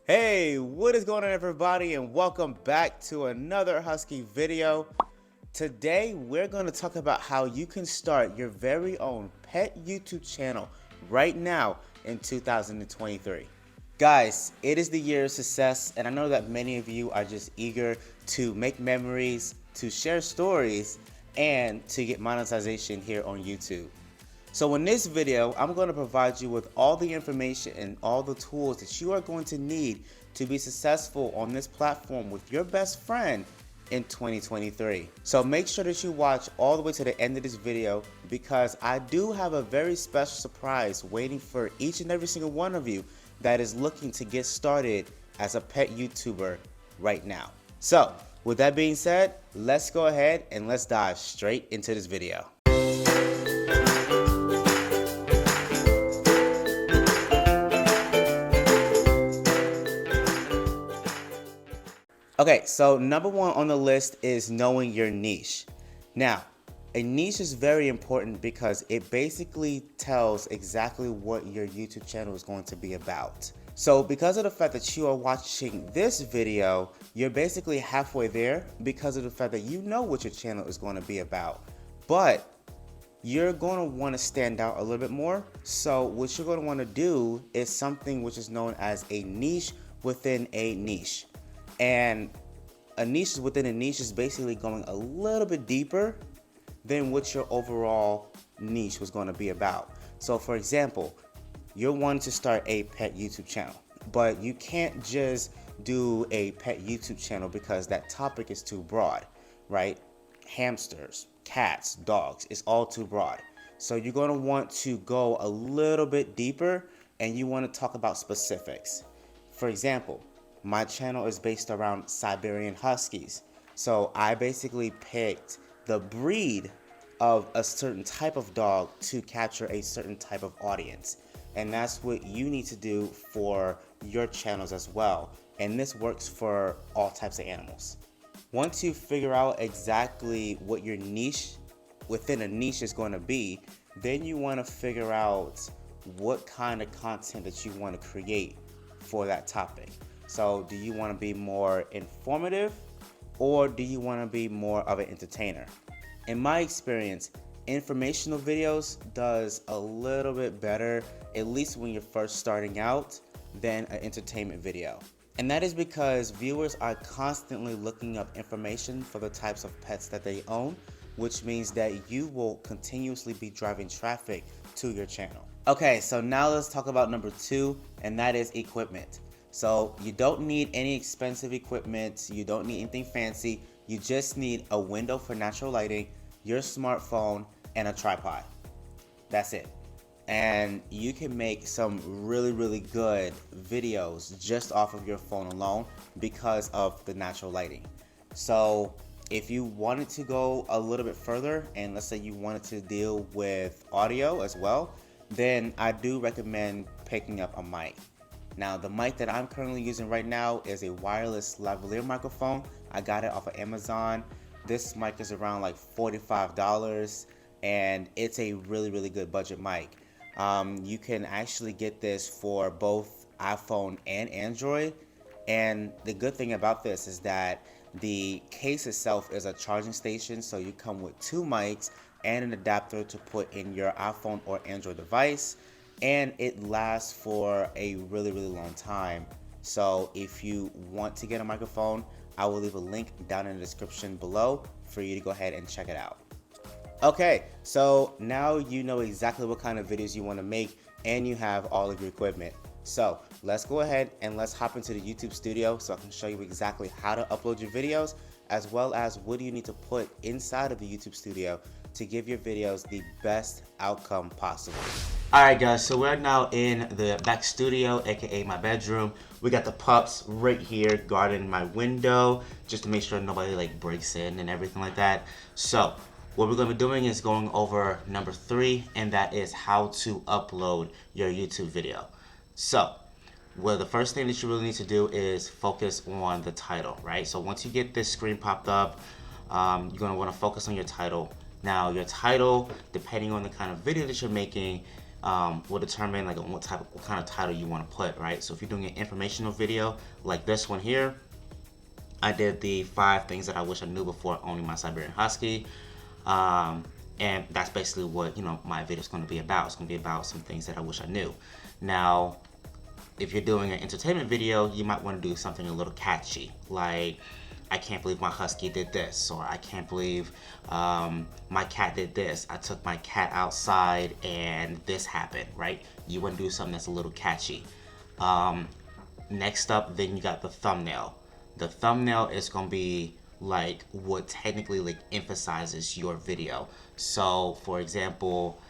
Hey, what is going on everybody, and welcome back to another Husky video. Today we're going to talk about how you can start your very own pet YouTube channel right now in 2023. Guys, it is the year of success, and I know that many of you are just eager to make memories, to share stories, and to get monetization here on YouTube. So in this video, I'm going to provide you with all the information and all the tools that you are going to need to be successful on this platform with your best friend in 2023. So make sure that you watch all the way to the end of this video, because I do have a very special surprise waiting for each and every single one of you that is looking to get started as a pet YouTuber right now. So with that being said, let's go ahead and let's dive straight into this video. Okay, so number one on the list is knowing your niche. Now, a niche is very important because it basically tells exactly what your YouTube channel is going to be about. So because of the fact that you are watching this video, you're basically halfway there because of the fact that you know what your channel is going to be about. But you're going to want to stand out a little bit more. So what you're going to want to do is something which is known as a niche within a niche. And a niche within a niche is basically going a little bit deeper than what your overall niche was going to be about. So for example, you're wanting to start a pet YouTube channel, but you can't just do a pet YouTube channel because that topic is too broad, right? Hamsters, cats, dogs, it's all too broad. So you're going to want to go a little bit deeper, and you want to talk about specifics. For example, my channel is based around Siberian Huskies. So I basically picked the breed of a certain type of dog to capture a certain type of audience. And that's what you need to do for your channels as well. And this works for all types of animals. Once you figure out exactly what your niche within a niche is going to be, then you want to figure out what kind of content that you want to create for that topic. So do you want to be more informative, or do you want to be more of an entertainer? In my experience, informational videos does a little bit better, at least when you're first starting out, than an entertainment video. And that is because viewers are constantly looking up information for the types of pets that they own, which means that you will continuously be driving traffic to your channel. Okay, so now let's talk about number two, and that is equipment. So you don't need any expensive equipment, you don't need anything fancy, you just need a window for natural lighting, your smartphone, and a tripod. That's it. And you can make some really good videos just off of your phone alone because of the natural lighting. So if you wanted to go a little bit further, and let's say you wanted to deal with audio as well, then I do recommend picking up a mic. Now, the mic that I'm currently using right now is a wireless lavalier microphone. I got it off of Amazon. This mic is around like $45, and it's a really good budget mic. You can actually get this for both iPhone and Android. And the good thing about this is that the case itself is a charging station, so you come with two mics and an adapter to put in your iPhone or Android device. And it lasts for a really long time. So if you want to get a microphone, I will leave a link down in the description below for you to go ahead and check it out. Okay, so now you know exactly what kind of videos you want to make, and you have all of your equipment. So let's go ahead and let's hop into the YouTube studio so I can show you exactly how to upload your videos, as well as what do you need to put inside of the YouTube studio to give your videos the best outcome possible. Alright guys, so we're now in the back studio, aka my bedroom. We got the pups right here guarding my window just to make sure nobody like breaks in and everything like that. So what we're going to be doing is going over number 3, and that is how to upload your YouTube video. So well, the first thing that you really need to do is focus on the title, right? So once you get this screen popped up, you're going to want to focus on your title. Now your title, depending on the kind of video that you're making, will determine like what kind of title you want to put, right? So if you're doing an informational video like this one here, I did the 5 things that I wish I knew before owning my Siberian Husky. And that's basically what, my video is going to be about. It's going to be about some things that I wish I knew. Now, if you're doing an entertainment video, you might want to do something a little catchy, like, I can't believe my Husky did this, or I can't believe my cat did this. I took my cat outside and this happened, right? You want to do something that's a little catchy. Next up, then you got the thumbnail. The thumbnail is going to be like what technically like emphasizes your video. So for example,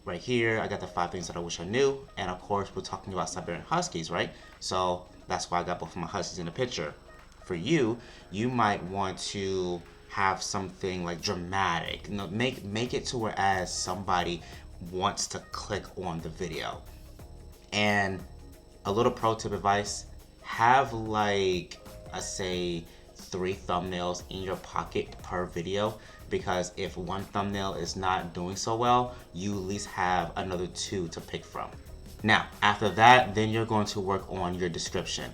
right here, I got the 5 things that I wish I knew. And of course, we're talking about Siberian Huskies, right? So that's why I got both of my Huskies in the picture. For you, you might want to have something like dramatic. Make it to whereas somebody wants to click on the video. And a little pro tip advice, have like, I say 3 thumbnails in your pocket per video, because if one thumbnail is not doing so well, you at least have another 2 to pick from. Now, after that, then you're going to work on your description.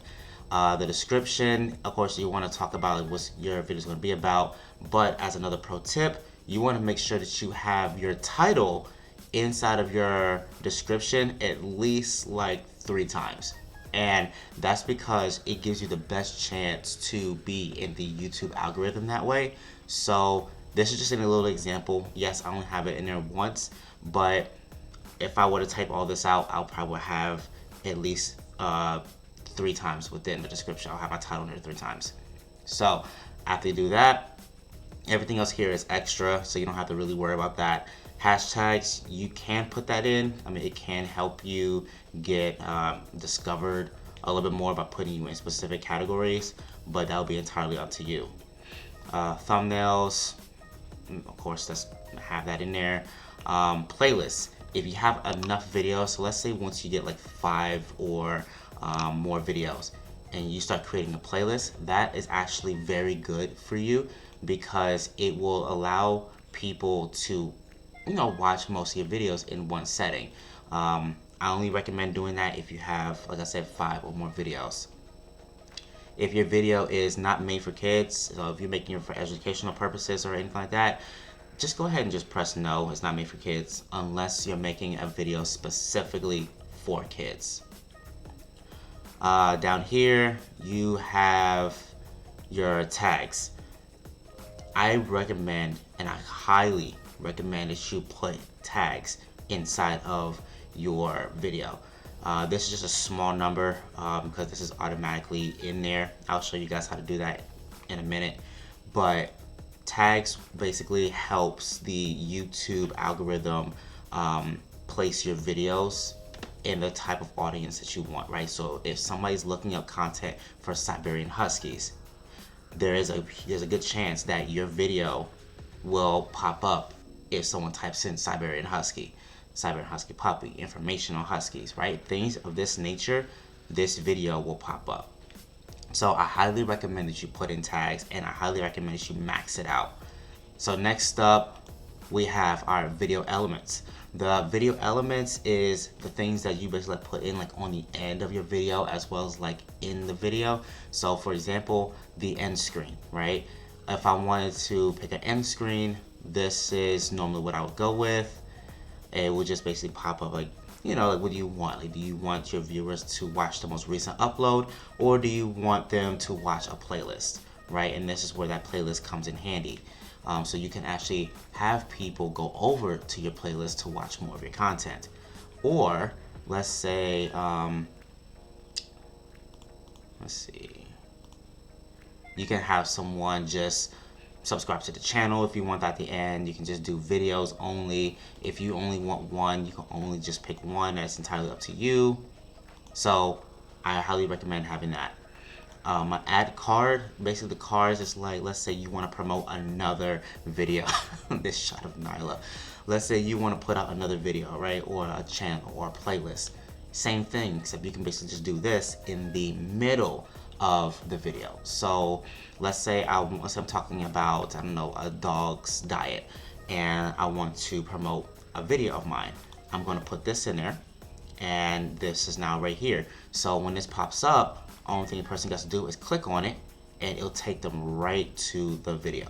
The description, of course, you want to talk about what your video is going to be about, but as another pro tip, you want to make sure that you have your title inside of your description at least like 3 times. And that's because it gives you the best chance to be in the YouTube algorithm that way. So this is just a little example. Yes, I only have it in there once, but if I were to type all this out, I'll probably have at least 3 times within the description. I'll have my title in there 3 times. So after you do that, everything else here is extra, so you don't have to really worry about that. Hashtags, you can put that in. I mean, it can help you get discovered a little bit more by putting you in specific categories, but that'll be entirely up to you. Thumbnails, of course, let's have that in there. Playlists, if you have enough videos, so let's say once you get like 5 or more videos and you start creating a playlist, that is actually very good for you because it will allow people to watch most of your videos in one setting. I only recommend doing that if you have, like I said, 5 or more videos. If your video is not made for kids, so if you're making it for educational purposes or anything like that, just go ahead and just press no, it's not made for kids, unless you're making a video specifically for kids. Down here, you have your tags. I recommend, and I highly recommend that you put tags inside of your video. This is just a small number because this is automatically in there. I'll show you guys how to do that in a minute. But tags basically helps the YouTube algorithm place your videos in the type of audience that you want, right? So if somebody's looking up content for Siberian Huskies, there's a good chance that your video will pop up if someone types in Siberian Husky puppy, information on Huskies, right? Things of this nature, this video will pop up. So I highly recommend that you put in tags, and I highly recommend that you max it out. So next up, we have our video elements. The video elements is the things that you basically put in like on the end of your video as well as like in the video. So for example, the end screen, right? If I wanted to pick an end screen, this is normally what I would go with. It would just basically pop up like, like what do you want? Like, do you want your viewers to watch the most recent upload, or do you want them to watch a playlist, right? And this is where that playlist comes in handy. So you can actually have people go over to your playlist to watch more of your content. Or let's say, you can have someone just subscribe to the channel. If you want that at the end, you can just do videos only. If you only want one, you can only just pick one. That's entirely up to you. So I highly recommend having that. My ad card, basically the cards is like, let's say you want to promote another video. This shot of Nyla. Let's say you want to put out another video, right? Or a channel or a playlist. Same thing, except you can basically just do this in the middle of the video. So let's say I'm talking about, I don't know, a dog's diet, and I want to promote a video of mine. I'm going to put this in there, and this is now right here. So when this pops up, only thing the person has to do is click on it, and it'll take them right to the video.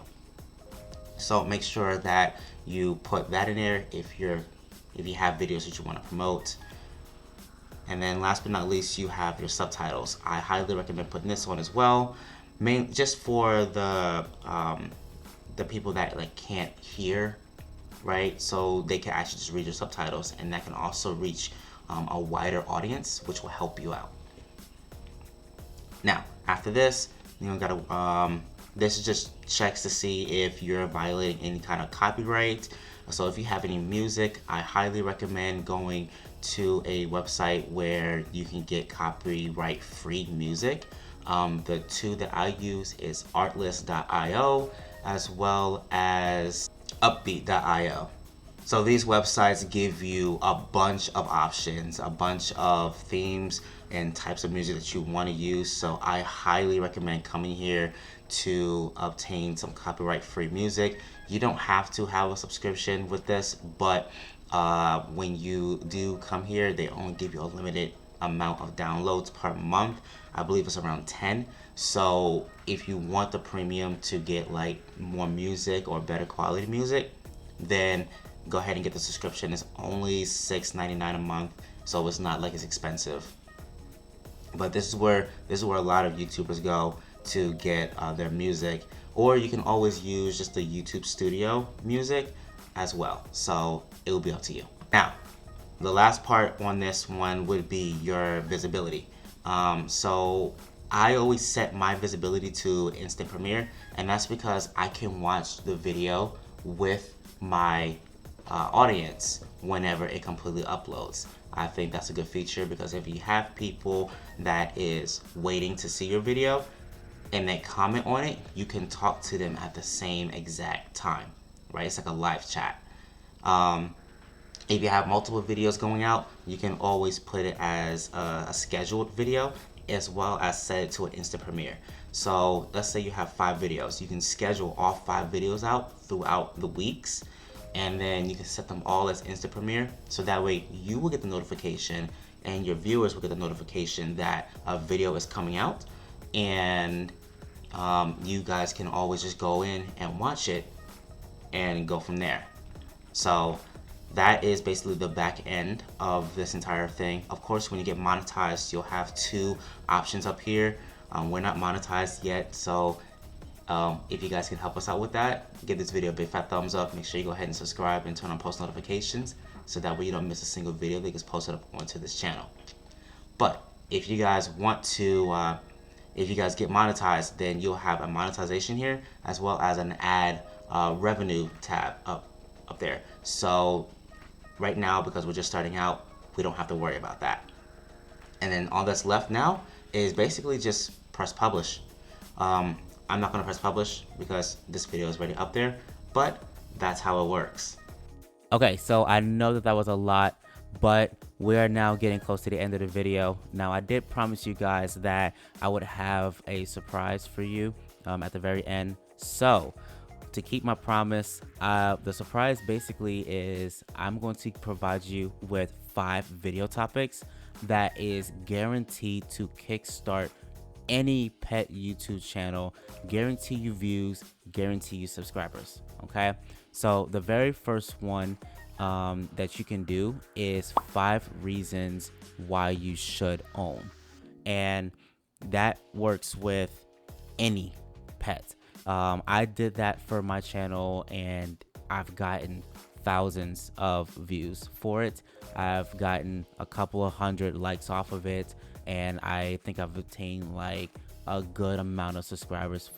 So make sure that you put that in there if you have videos that you want to promote. And then last but not least, you have your subtitles. I highly recommend putting this on as well, just for the people that like can't hear, right? So they can actually just read your subtitles, and that can also reach a wider audience, which will help you out. Now, after this, you gotta this just checks to see if you're violating any kind of copyright. So if you have any music, I highly recommend going to a website where you can get copyright free music. The two that I use is artlist.io as well as Uppbeat.io. So these websites give you a bunch of options, a bunch of themes and types of music that you want to use. So I highly recommend coming here to obtain some copyright free music. You don't have to have a subscription with this, but when you do come here, they only give you a limited amount of downloads per month. I believe it's around 10. So if you want the premium to get like more music or better quality music, then go ahead and get the subscription. It's only $6.99 a month, so it's not like it's expensive. But this is where a lot of YouTubers go to get their music, or you can always use just the YouTube Studio music as well. So it will be up to you. Now, the last part on this one would be your visibility. So I always set my visibility to instant premiere, and that's because I can watch the video with my audience whenever it completely uploads. I think that's a good feature, because if you have people that is waiting to see your video and they comment on it, you can talk to them at the same exact time, right? It's like a live chat. If you have multiple videos going out, you can always put it as a scheduled video, as well as set it to an instant premiere. So let's say you have 5 videos. You can schedule all 5 videos out throughout the weeks, and then you can set them all as instant premiere. So that way you will get the notification and your viewers will get the notification that a video is coming out, and you guys can always just go in and watch it and go from there. So that is basically the back end of this entire thing. Of course, when you get monetized, you'll have 2 options up here. We're not monetized yet, so if you guys can help us out with that, give this video a big fat thumbs up. Make sure you go ahead and subscribe and turn on post notifications, so that way you don't miss a single video that gets posted up onto this channel. But if you guys want to, if you guys get monetized, then you'll have a monetization here, as well as an ad revenue tab up there. So right now, because we're just starting out, we don't have to worry about that. And then all that's left now is basically just press publish. I'm not gonna press publish because this video is already up there, but that's how it works. Okay, so I know that was a lot, but we're now getting close to the end of the video. Now, I did promise you guys that I would have a surprise for you at the very end. So to keep my promise, the surprise basically is I'm going to provide you with 5 video topics that is guaranteed to kickstart any pet YouTube channel, guarantee you views, guarantee you subscribers. Okay, so the very first one that you can do is 5 reasons why you should own, and that works with any pet. I did that for my channel, and I've gotten thousands of views for it. I've gotten a couple of 100 likes off of it, and I think I've obtained like a good amount of subscribers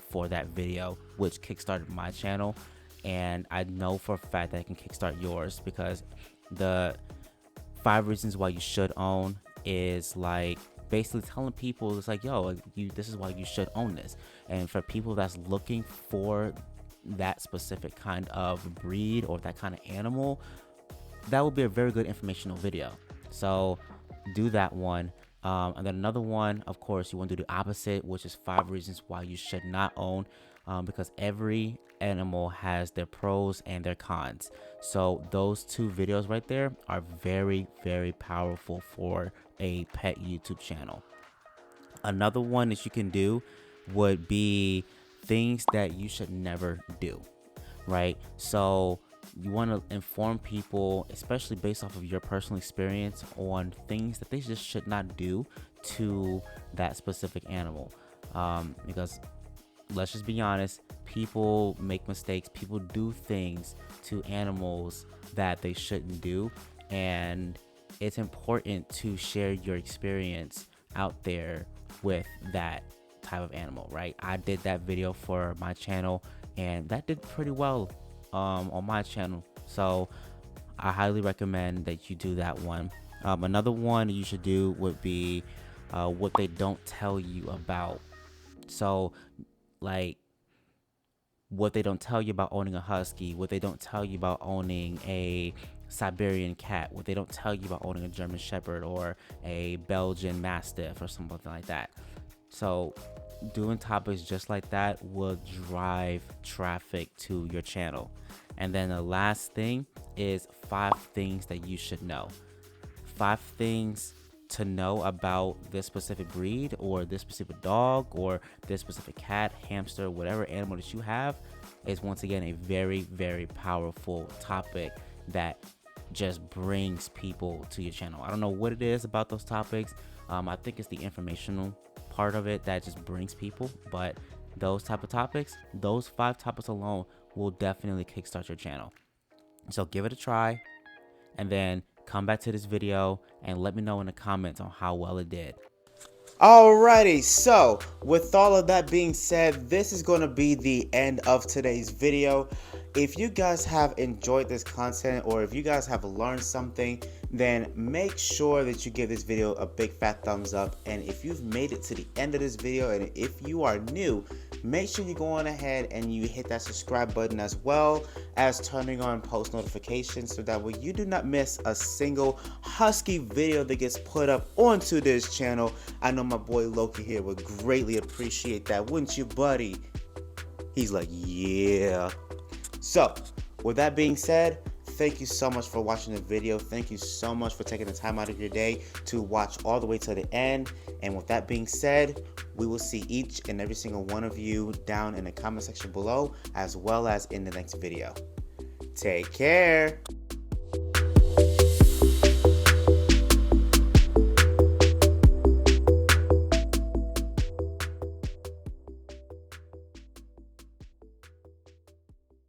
for that video, which kickstarted my channel. And I know for a fact that I can kickstart yours, because the 5 reasons why you should own is like basically telling people, it's like, yo, this is why you should own this. And for people that's looking for that specific kind of breed or that kind of animal, that will be a very good informational video. So do that one. And then another one, of course, you want to do the opposite, which is 5 reasons why you should not own, because every animal has their pros and their cons. So those 2 videos right there are very, very powerful for a pet YouTube channel. Another one that you can do would be things that you should never do, right? So you want to inform people, especially based off of your personal experience, on things that they just should not do to that specific animal. Because let's just be honest, people make mistakes, people do things to animals that they shouldn't do, and it's important to share your experience out there with that type of animal, right? I did that video for my channel and that did pretty well on my channel, so I highly recommend that you do that one. Another one you should do would be what they don't tell you about. So like what they don't tell you about owning a husky, what they don't tell you about owning a Siberian cat, what they don't tell you about owning a German Shepherd or a Belgian Mastiff or something like that. So doing topics just like that will drive traffic to your channel. And then the last thing is 5 things that you should know. 5 things to know about this specific breed or this specific dog or this specific cat, hamster, whatever animal that you have, is once again a very, very powerful topic that just brings people to your channel. I don't know what it is about those topics. I think it's the informational part of it that just brings people, but those type of topics, those 5 topics alone will definitely kickstart your channel. So give it a try and then come back to this video and let me know in the comments on how well it did. Alrighty, so with all of that being said, this is going to be the end of today's video. If you guys have enjoyed this content or if you guys have learned something, then make sure that you give this video a big fat thumbs up. And if you've made it to the end of this video and if you are new, make sure you go on ahead and you hit that subscribe button as well as turning on post notifications so that way you do not miss a single Husky video that gets put up onto this channel. I know my boy Loki here would greatly appreciate that, wouldn't you, buddy? He's like, yeah. So with that being said, thank you so much for watching the video. Thank you so much for taking the time out of your day to watch all the way to the end. And with that being said, we will see each and every single one of you down in the comment section below, as well as in the next video. Take care.